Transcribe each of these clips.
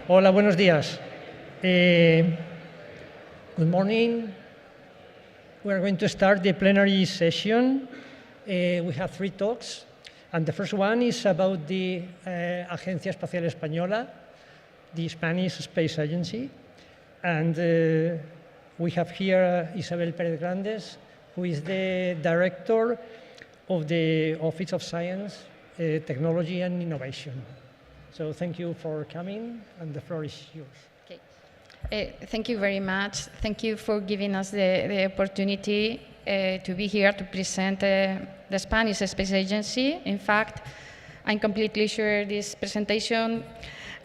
Hola, buenos días. Good morning. We are going to start the plenary session. We have 3 talks, and the first one is about the Agencia Espacial Española, the Spanish Space Agency. And we have here Isabel Pérez Grande, who is the director of the Office of Science, Technology and Innovation. So thank you for coming, and the floor is yours. Okay. Thank you very much. Thank you for giving us the opportunity to be here to present the Spanish Space Agency. In fact, I'm completely sure this presentation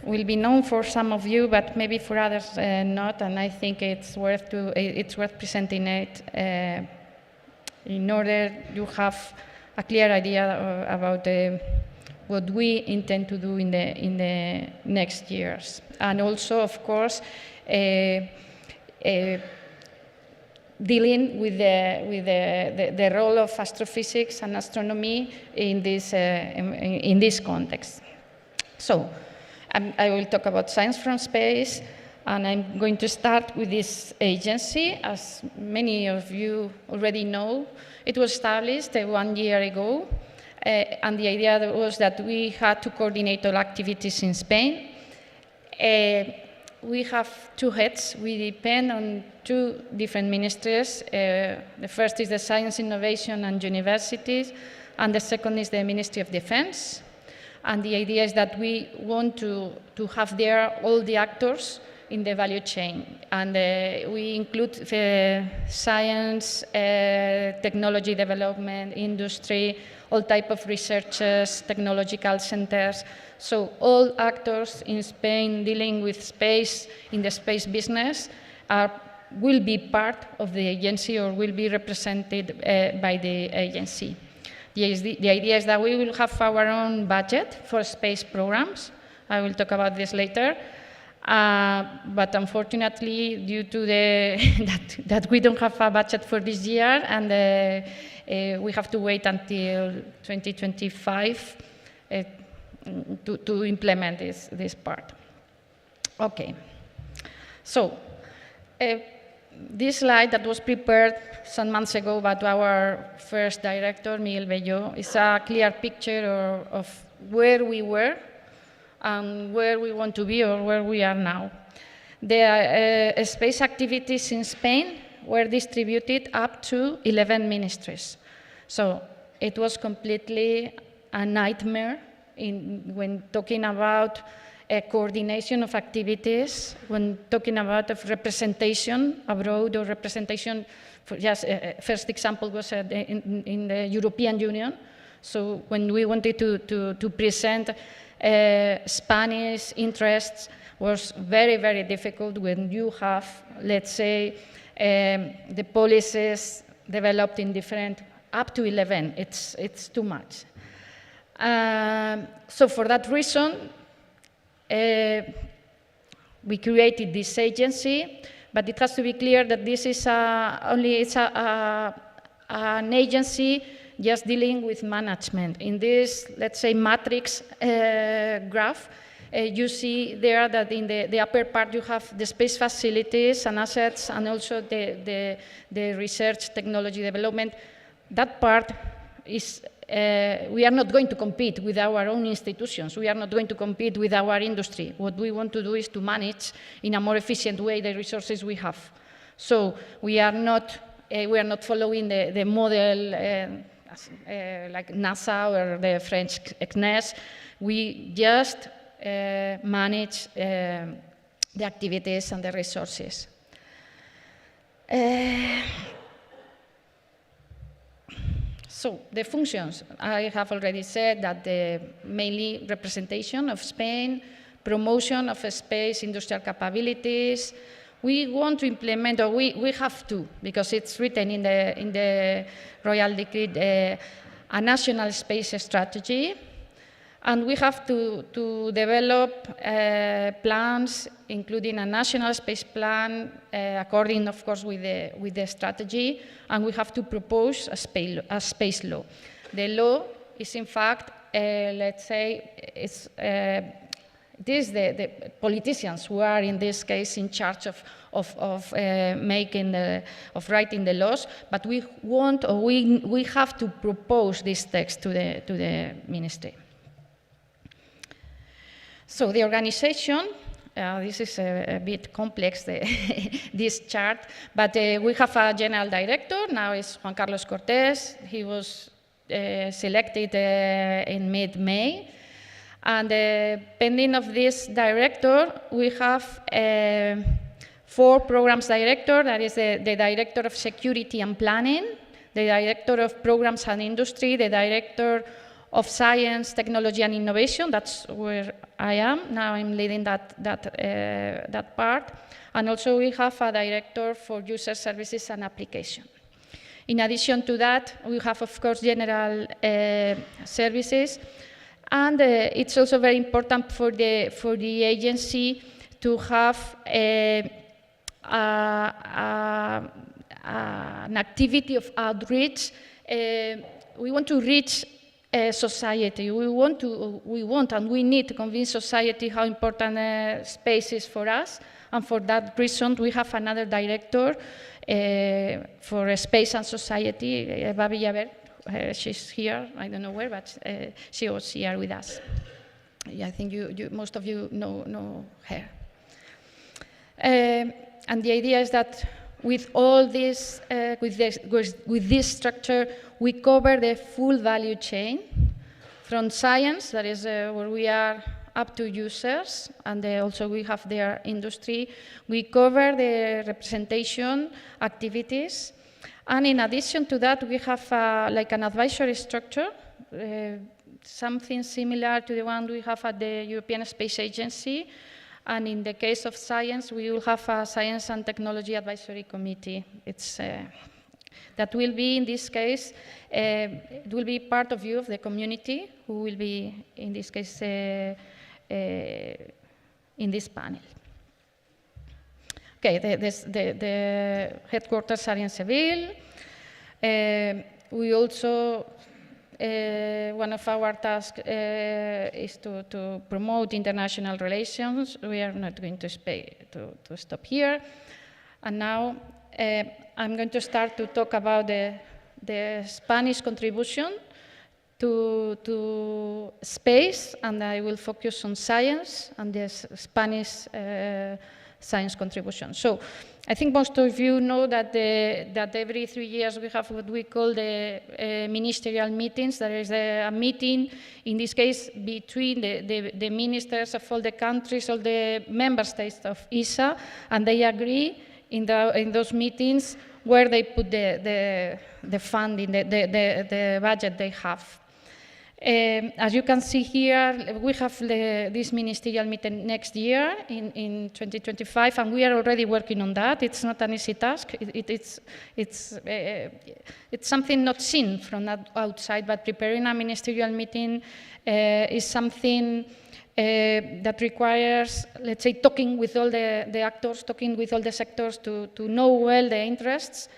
will be known for some of you, but maybe for others not, and I think it's worth presenting it in order you have a clear idea about what we intend to do in the next years. And also, of course, dealing with the role of astrophysics and astronomy in this context. So, I will talk about science from space, and I'm going to start with this agency. As many of you already know, it was established 1 year ago. And the idea was that we had to coordinate all activities in Spain. We have 2 heads. We depend on 2 different ministries. The first is the Science, Innovation and Universities, and the second is the Ministry of Defense. And the idea is that we want to have there all the actors in the value chain. And we include science, technology development, industry, all type of researchers, technological centers. So all actors in Spain dealing with space, in the space business, will be part of the agency or will be represented by the agency. The idea is that we will have our own budget for space programs. I will talk about this later. But unfortunately, due to that we don't have a budget for this year, and we have to wait until 2025 to implement this part. Okay. So, this slide that was prepared some months ago by our first director, Miguel Bello, is a clear picture of where we were and where we want to be or where we are now. The space activities in Spain were distributed up to 11 ministries. So it was completely a nightmare when talking about coordination of activities, when talking about representation abroad or representation. For just first example was in the European Union. So when we wanted to present Spanish interests, was very, very difficult when you have, let's say, the policies developed in different, up to 11. It's too much. So for that reason, we created this agency, but it has to be clear that this is an agency just dealing with management. In this, let's say, matrix graph, you see there that in the upper part you have the space facilities and assets, and also the research technology development. That part is, we are not going to compete with our own institutions. We are not going to compete with our industry. What we want to do is to manage in a more efficient way the resources we have. So we are not following the model like NASA or the French CNES. We just manage the activities and the resources. So the functions, I have already said that the mainly representation of Spain, promotion of space industrial capabilities. We want to implement, or we have to, because it's written in the Royal Decree, a national space strategy. And we have to develop plans, including a national space plan, according, of course, with the strategy, and we have to propose a space law. The law is, in fact, let's say, it is the politicians who are in this case in charge of writing the laws, but we want, or we have to propose this text to the ministry. So the organization, this is a bit complex, this chart, but we have a general director. Now it's Juan Carlos Cortés. He was selected in mid-May. And pending of this director, we have 4 programs director. That is the director of security and planning, the director of programs and industry, the director of science, technology, and innovation. That's where I am. Now I'm leading that part. And also we have a director for user services and application. In addition to that, we have, of course, general services. And it's also very important for the agency to have an activity of outreach. We want to reach society. We want and we need to convince society how important space is for us. And for that reason, we have another director for space and society, Eva Villaver. She's here, I don't know where, but she was here with us. I think most of you know her. And the idea is that with all this, with this structure, we cover the full value chain from science, that is where we are, up to users, and also we have their industry. We cover the representation activities. And in addition to that, we have like an advisory structure, something similar to the one we have at the European Space Agency. And in the case of science, we will have a Science and Technology Advisory Committee. That will be, in this case, it will be part of you, of the community, who will be, in this case, in this panel. Okay, the headquarters are in Seville. We also, one of our tasks is to promote international relations. We are not going to stop here. And now I'm going to start to talk about the Spanish contribution to space, and I will focus on science and the Spanish science contribution. So I think most of you know that every 3 years we have what we call the ministerial meetings. There is a meeting, in this case, between the ministers of all the countries, all the member states of ESA, and they agree in those meetings where they put the funding, the budget they have. As you can see here, we have this ministerial meeting next year in 2025, and we are already working on that. It's not an easy task. It's something not seen from outside, but preparing a ministerial meeting is something that requires, let's say, talking with all the actors, talking with all the sectors to know well the interests.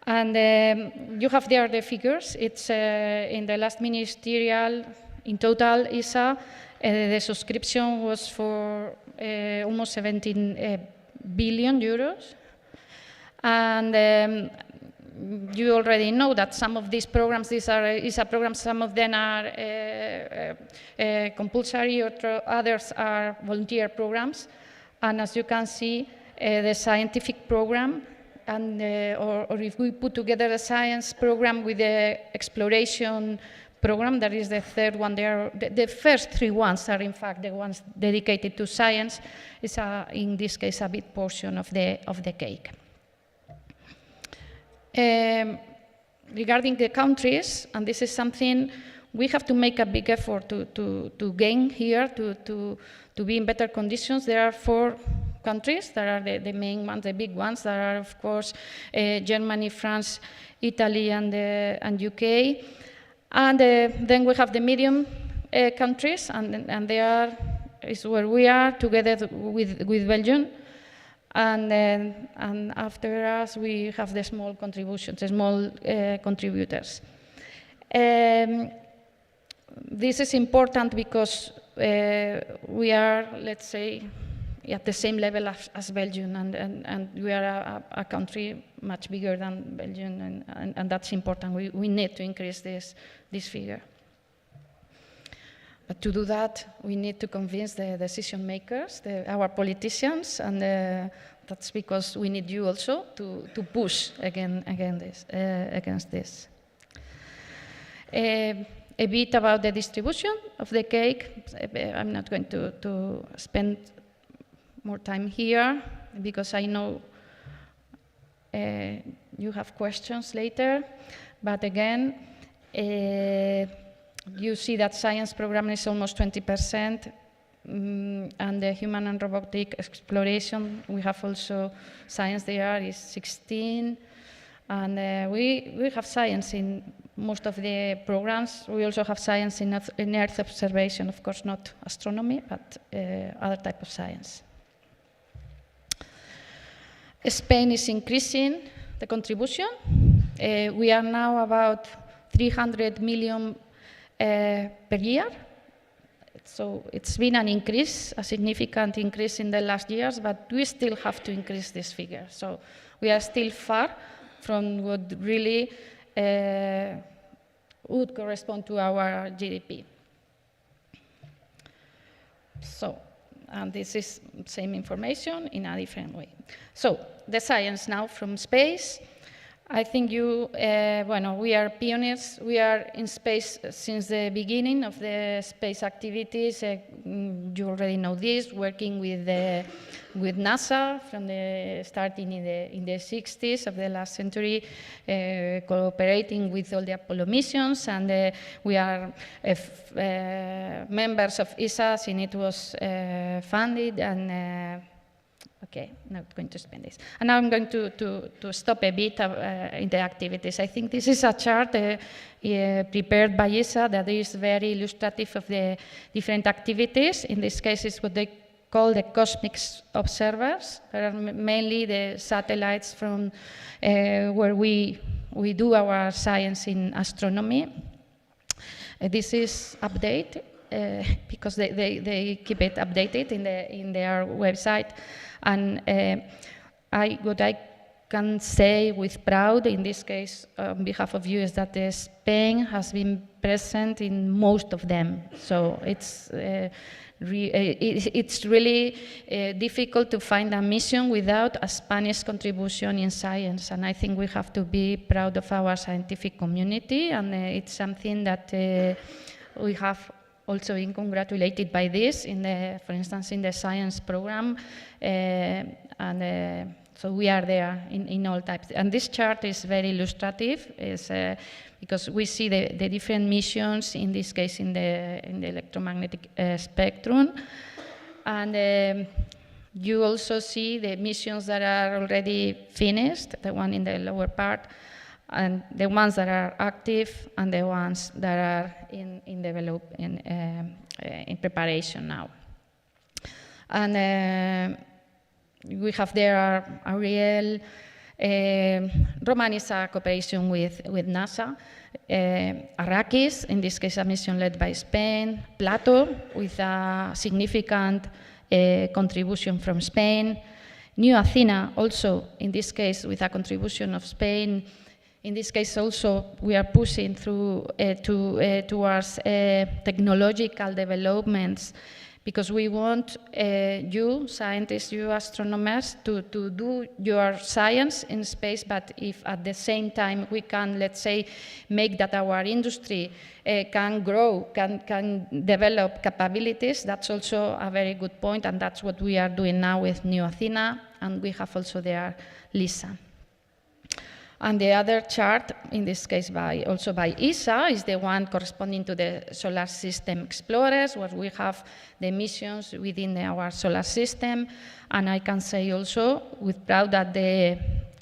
And you have there the figures. It's in the last ministerial, in total, ESA, the subscription was for almost 17 billion euros. And you already know that some of these programs, these are ESA programs, some of them are compulsory, or others are volunteer programs. And as you can see, the scientific program, and or if we put together a science program with the exploration program, that is the third one. The first 3 ones are, in fact, the ones dedicated to science. Is in this case a big portion of the cake. Regarding the countries, and this is something we have to make a big effort to gain here, to be in better conditions. There are 4 countries that are the main ones, the big ones. That are, of course, Germany, France, Italy, and UK. And then we have the medium countries, and they is where we are together with Belgium. And after us, we have the small contributions, the small contributors. This is important because we are, let's say, at the same level as Belgium, and we are a country much bigger than Belgium, and that's important. We need to increase this figure. But to do that, we need to convince the decision makers, our politicians, and that's because we need you also to push against this. A bit about the distribution of the cake. I'm not going to spend more time here because I know you have questions later. But again, you see that science program is almost 20%, and the human and robotic exploration, we have also science there is 16%, and we have science in most of the programs. We also have science in Earth observation, of course not astronomy, but other type of science. Spain is increasing the contribution. We are now about 300 million per year. So it's been an increase, a significant increase in the last years, but we still have to increase this figure. So we are still far from what really would correspond to our GDP. So, and this is same information in a different way. So the science now from space. I think we are pioneers. We are in space since the beginning of the space activities. You already know this, working with NASA from the starting in the 60s of the last century, cooperating with all the Apollo missions, and we are members of ESA, and it was funded and. Okay, not going to spend this. And now I'm going to stop a bit in the activities. I think this is a chart prepared by ESA that is very illustrative of the different activities. In this case, it's what they call the cosmic observers. They are mainly the satellites from where we do our science in astronomy. This is updated because they keep it updated in their website. And what I can say with pride, in this case, on behalf of you, is that Spain has been present in most of them. So it's really difficult to find a mission without a Spanish contribution in science. And I think we have to be proud of our scientific community, and it's something that we have also been congratulated by this, for instance, in the science program, so we are there in all types. And this chart is very illustrative, because we see the different missions, in this case in the electromagnetic spectrum, and you also see the missions that are already finished, the one in the lower part, and the ones that are active, and the ones that are in preparation now. And we have there Ariel. Roman is a cooperation with NASA. Arrakis, in this case, a mission led by Spain. Plato, with a significant contribution from Spain. New Athena, also, in this case, with a contribution of Spain. In this case, also, we are pushing through towards technological developments, because we want you scientists, you astronomers, to do your science in space, but if at the same time we can, let's say, make that our industry can grow, can develop capabilities, that's also a very good point, and that's what we are doing now with New Athena, and we have also there LISA. And the other chart, in this case also by ESA, is the one corresponding to the Solar System Explorers, where we have the missions within our solar system. And I can say also with pride that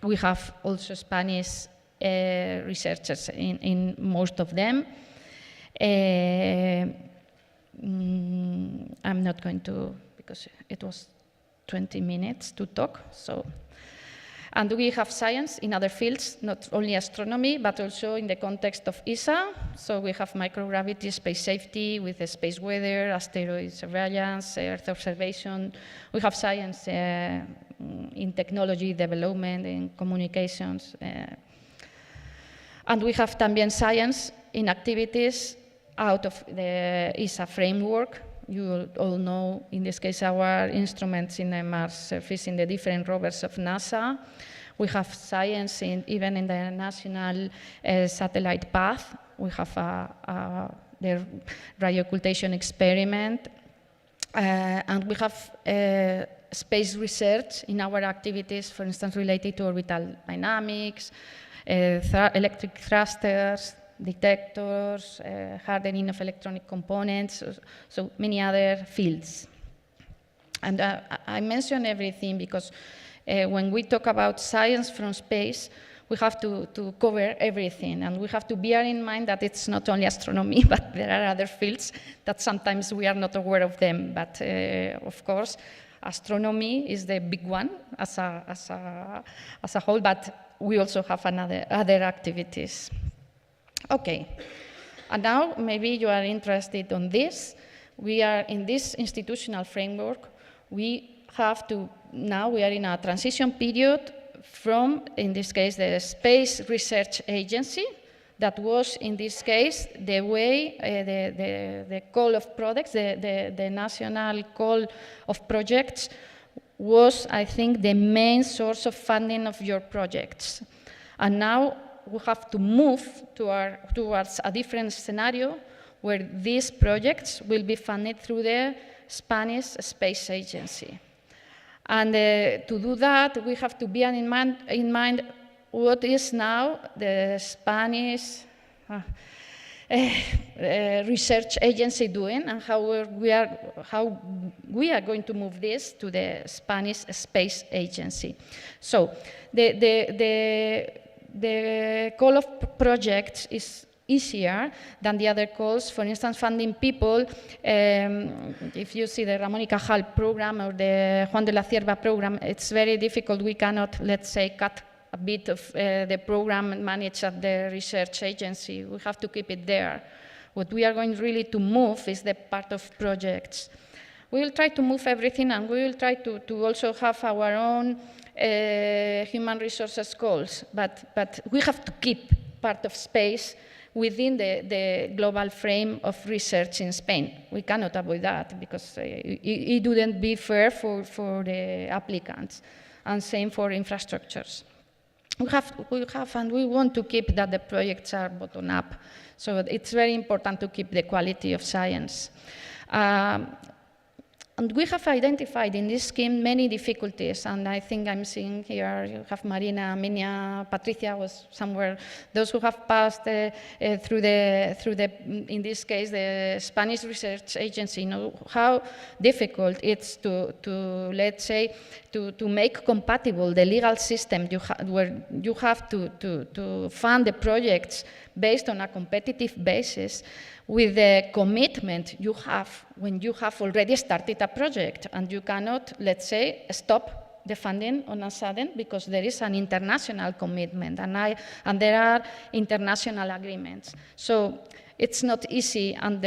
we have also Spanish researchers in most of them. I'm not going to, because it was 20 minutes to talk, so. And we have science in other fields, not only astronomy, but also in the context of ESA. So we have microgravity, space safety, with the space weather, asteroid surveillance, Earth observation. We have science in technology development, in communications. And we have también science in activities out of the ESA framework. You all know, in this case, our instruments in the Mars surface, in the different rovers of NASA. We have science even in the national satellite path. We have the radio occultation experiment. And we have space research in our activities, for instance, related to orbital dynamics, electric thrusters, detectors, hardening of electronic components, so many other fields. And I mention everything because when we talk about science from space, we have to cover everything, and we have to bear in mind that it's not only astronomy, but there are other fields that sometimes we are not aware of them. But of course, astronomy is the big one as a whole, but we also have other activities. Okay, and now maybe you are interested on this. We are in this institutional framework. Now we are in a transition period from, in this case, the Space Research Agency, that was, in this case, the way, the call of products, the national call of projects was, I think, the main source of funding of your projects. And now we have to move towards a different scenario where these projects will be funded through the Spanish Space Agency. And to do that, we have to bear in mind what is now the Spanish research agency doing, and how we are going to move this to the Spanish Space Agency. So the call of projects is easier than the other calls. For instance, funding people, if you see the Ramón y Cajal program or the Juan de la Cierva program, it's very difficult. We cannot, let's say, cut a bit of the program managed at the research agency. We have to keep it there. What we are going really to move is the part of projects. We will try to move everything, and we will try to also have our own human resources goals, but we have to keep part of space within the global frame of research in Spain. We cannot avoid that because it wouldn't be fair for the applicants, and same for infrastructures. We have, and we want to keep that the projects are bottom up. So it's very important to keep the quality of science. And we have identified in this scheme many difficulties, and I think I'm seeing here, you have Marina, Minia, Patricia was somewhere, those who have passed through the, in this case, the Spanish Research Agency, know how difficult it's to let's say, to make compatible the legal system where you have to fund the projects based on a competitive basis with the commitment you have when you have already started a project, and you cannot, let's say, stop the funding on a sudden because there is an international commitment, and there are international agreements. So it's not easy, and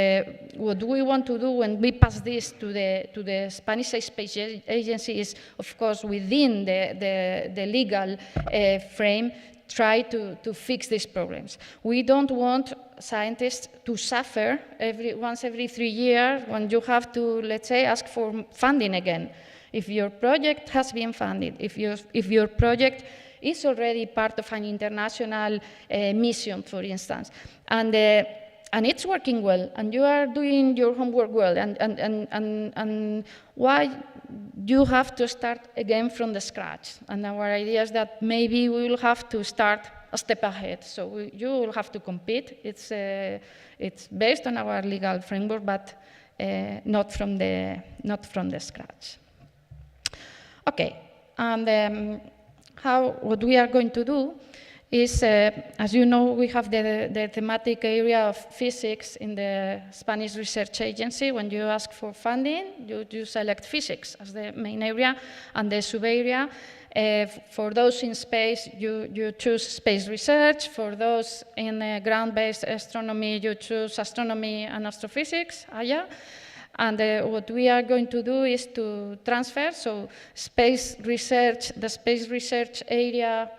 what we want to do when we pass this to the Spanish Space Agency is, of course, within the legal frame, try to fix these problems. We don't want scientists to suffer once every 3 years when you have to, let's say, ask for funding again. If your project has been funded, if your project is already part of an international mission, for instance, and it's working well, and you are doing your homework well, and why you have to start again from the scratch? And our idea is that maybe we will have to start a step ahead. So you will have to compete. It's based on our legal framework, but not from the scratch. Okay, and what we are going to do is, as you know, we have the thematic area of physics in the Spanish Research Agency. When you ask for funding, you select physics as the main area, and the sub-area For those in space, you choose space research. For those in ground-based astronomy, you choose astronomy and astrophysics, AYA. And what we are going to do is to transfer, so space research, the space research area,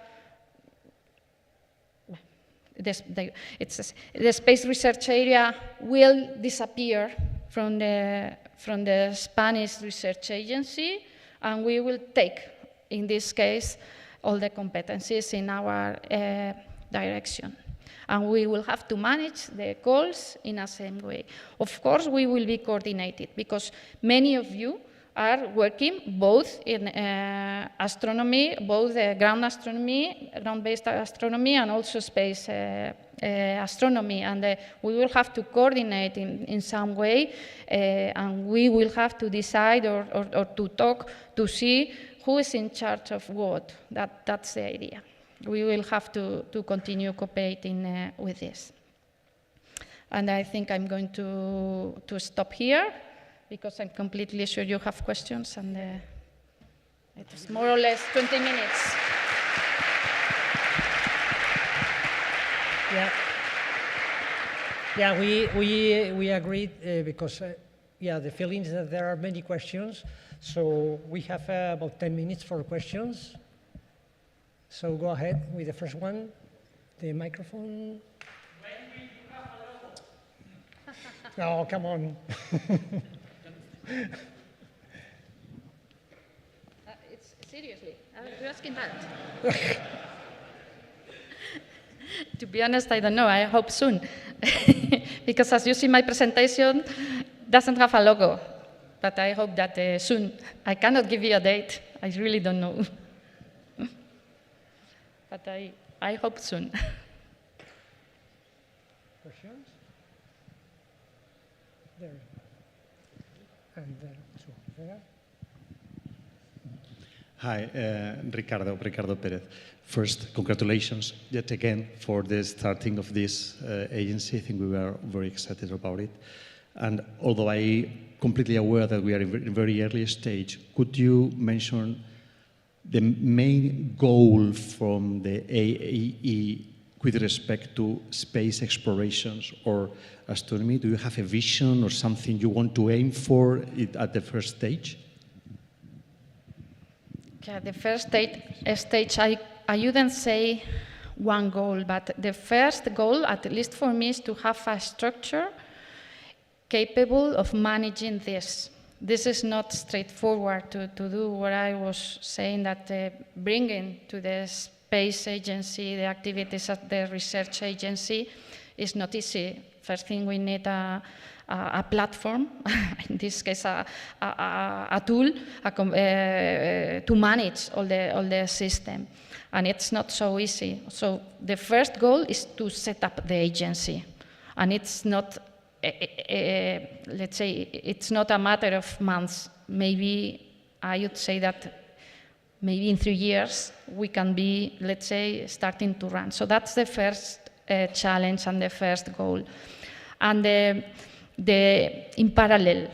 the space research area will disappear from the Spanish research agency, and we will take, in this case, all the competencies in our direction. And we will have to manage the calls in the same way. Of course, we will be coordinated, because many of you are working both in astronomy, both ground-based astronomy, and also space astronomy. And we will have to coordinate in some way, and we will have to decide or to talk to see who is in charge of what. That's the idea. We will have to continue cooperating with this. And I think I'm going to stop here, because I'm completely sure you have questions, and it's more or less 20 minutes. Yeah, we agreed because the feeling is that there are many questions, so we have about 10 minutes for questions. So go ahead with the first one, the microphone. No, come on. Seriously, you're asking that? To be honest, I don't know. I hope soon. Because as you see, my presentation doesn't have a logo. But I hope that soon. I cannot give you a date. I really don't know. But I hope soon. Questions? There. And there. Hi, Ricardo Pérez. First, congratulations yet again for the starting of this agency. I think we were very excited about it. And although I completely aware that we are in a very early stage, could you mention the main goal from the AAE with respect to space explorations or astronomy? Do you have a vision or something you want to aim for at the first stage? Okay, the first stage, I wouldn't say one goal, but the first goal, at least for me, is to have a structure capable of managing this. This is not straightforward to do what I was saying, that bringing to the space agency the activities at the research agency is not easy. First thing, we need a platform, in this case a tool to manage all the system. And it's not so easy. So the first goal is to set up the agency. And it's not, let's say, it's not a matter of months. Maybe I would say that maybe in 3 years we can be, let's say, starting to run. So that's the first challenge and the first goal. And in parallel,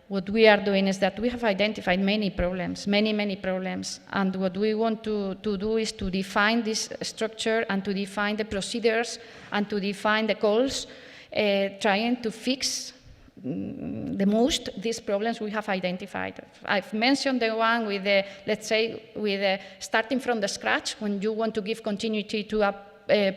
what we are doing is that we have identified many problems, many problems. And what we want to do is to define this structure and to define the procedures and to define the goals, trying to fix the most these problems we have identified. I've mentioned the one with the, let's say, with starting from the scratch when you want to give continuity to a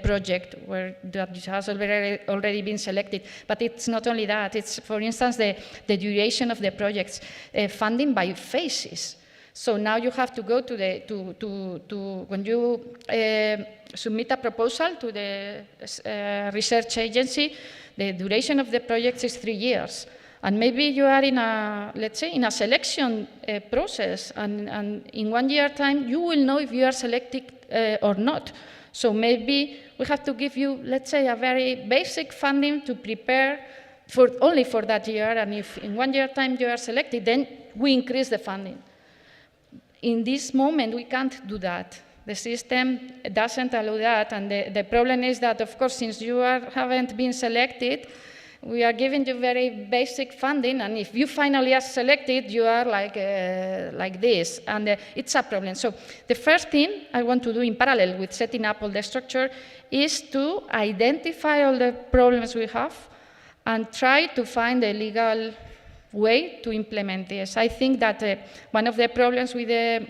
project where that has already been selected. But it's not only that. It's, for instance, the duration of the projects, funding by phases. So now you have to go to when you submit a proposal to the research agency, the duration of the project is 3 years. And maybe you are in a, let's say, in a selection process, and in 1 year time, you will know if you are selected or not. So maybe we have to give you, let's say, a very basic funding to prepare only for that year, and if in 1 year time you are selected, then we increase the funding. In this moment, we can't do that. The system doesn't allow that, and the problem is that, of course, since you haven't been selected, we are giving you very basic funding, and if you finally are selected, you are like this, and it's a problem. So the first thing I want to do in parallel with setting up all the structure is to identify all the problems we have and try to find a legal way to implement this. I think that one of the problems with the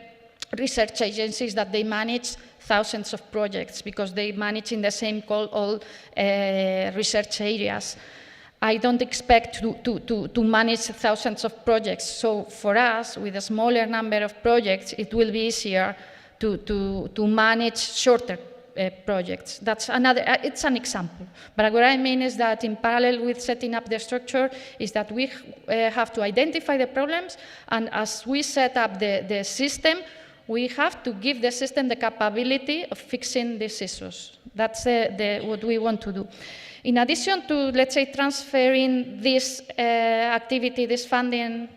research agencies is that they manage thousands of projects because they manage in the same call all research areas. I don't expect to manage thousands of projects. So for us, with a smaller number of projects, it will be easier to manage shorter projects. That's another, it's an example. But what I mean is that in parallel with setting up the structure is that we have to identify the problems, and as we set up the system, we have to give the system the capability of fixing these issues. That's what we want to do. In addition to, let's say, transferring this activity, this funding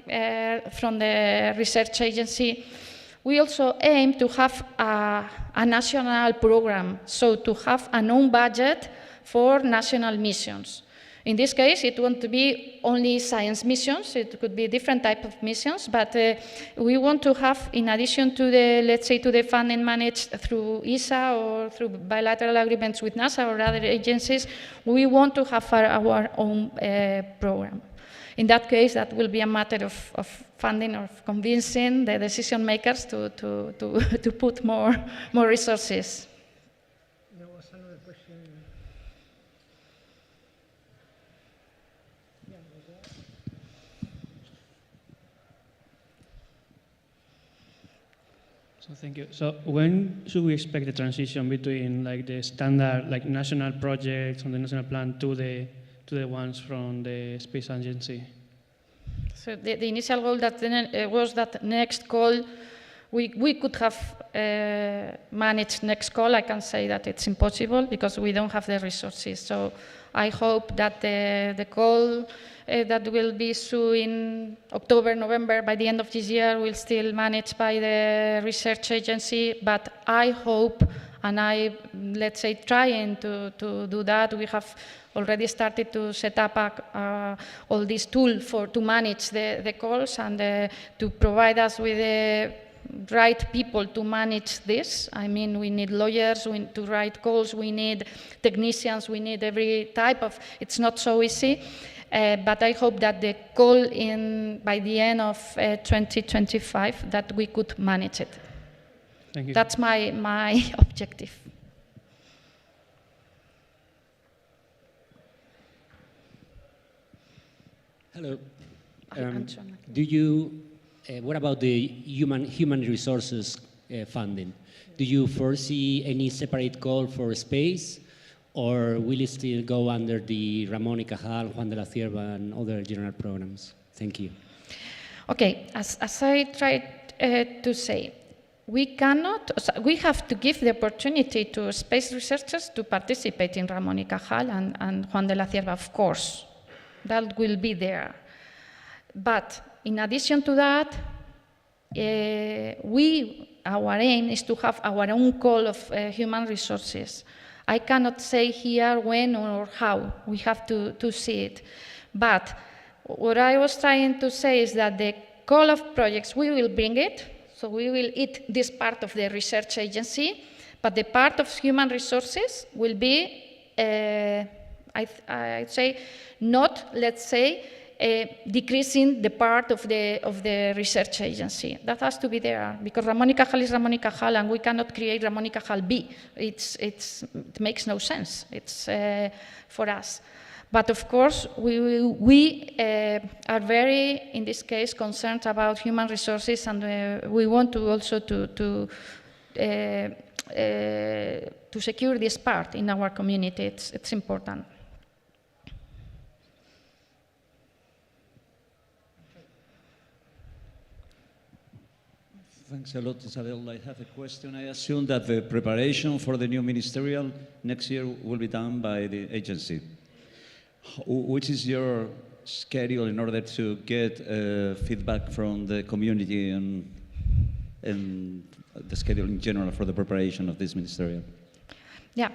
from the research agency, we also aim to have a national program, so to have a known budget for national missions. In this case, it won't be only science missions, it could be different type of missions, but we want to have, in addition to the, let's say, to the funding managed through ESA or through bilateral agreements with NASA or other agencies, we want to have our own program. In that case, that will be a matter of funding or of convincing the decision makers to put more resources. There was another question. So thank you. So when should we expect the transition between like the standard like national projects on the national plan to the ones from the space agency? So the initial goal that was that next call, we could have managed next call. I can say that it's impossible because we don't have the resources. So I hope that the call that will be soon in October, November, by the end of this year, will still managed by the research agency. But I hope, and let's say, trying to do that. We have already started to set up all these tools to manage the calls and to provide us with the right people to manage this. I mean, we need lawyers to write calls, we need technicians, we need every type of, it's not so easy. But I hope that the call by the end of 2025, that we could manage it. Thank you. That's my objective. Hello. Anton. What about the human resources funding? Do you foresee any separate call for space, or will it still go under the Ramón y Cajal, Juan de la Cierva, and other general programs? Thank you. Okay, as I tried to say, we have to give the opportunity to space researchers to participate in Ramón y Cajal and Juan de la Cierva, of course. That will be there. But in addition to that, our aim is to have our own call of human resources. I cannot say here when or how. We have to see it. But what I was trying to say is that the call of projects, we will bring it. So we will eat this part of the research agency, but the part of human resources will be, I'd say, not, let's say, decreasing the part of the research agency. That has to be there, because Ramón y Cajal is Ramón y Cajal, and we cannot create Ramón y Cajal B. It makes no sense. It's for us. But of course, we are very, in this case, concerned about human resources, and we want to also to secure this part in our community. It's important. Thanks a lot, Isabel. I have a question. I assume that the preparation for the new ministerial next year will be done by the agency. Which is your schedule in order to get feedback from the community and the schedule in general for the preparation of this ministerial? Yeah,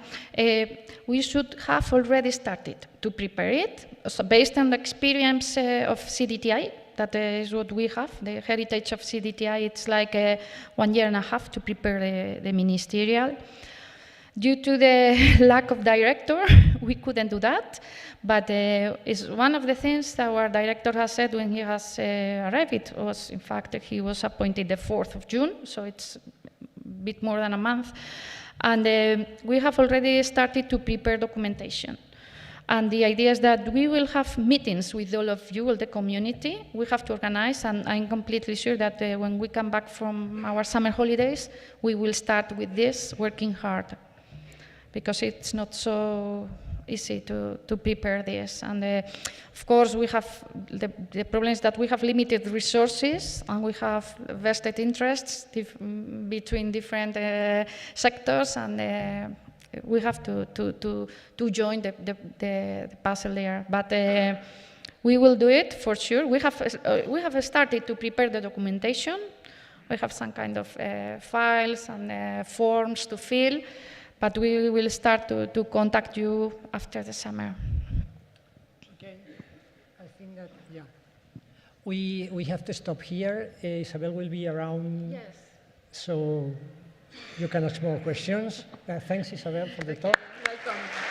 we should have already started to prepare it. So based on the experience of CDTI, that is what we have, the heritage of CDTI, it's like 1 year and a half to prepare the ministerial. Due to the lack of director, we couldn't do that, but it's one of the things that our director has said when he has arrived. It was, in fact, he was appointed the 4th of June, so it's a bit more than a month. And we have already started to prepare documentation. And the idea is that we will have meetings with all of you, all the community. We have to organize, and I'm completely sure that when we come back from our summer holidays, we will start with this, working hard, because it's not so easy to prepare this. And of course, we have the problem is that we have limited resources and we have vested interests between different sectors, and we have to join the puzzle there. But we will do it for sure. We have started to prepare the documentation. We have some kind of files and forms to fill. But we will start to contact you after the summer. Okay, I think that, yeah. We have to stop here. Isabel will be around, yes, so you can ask more questions. Thanks, Isabel, for the talk. Welcome.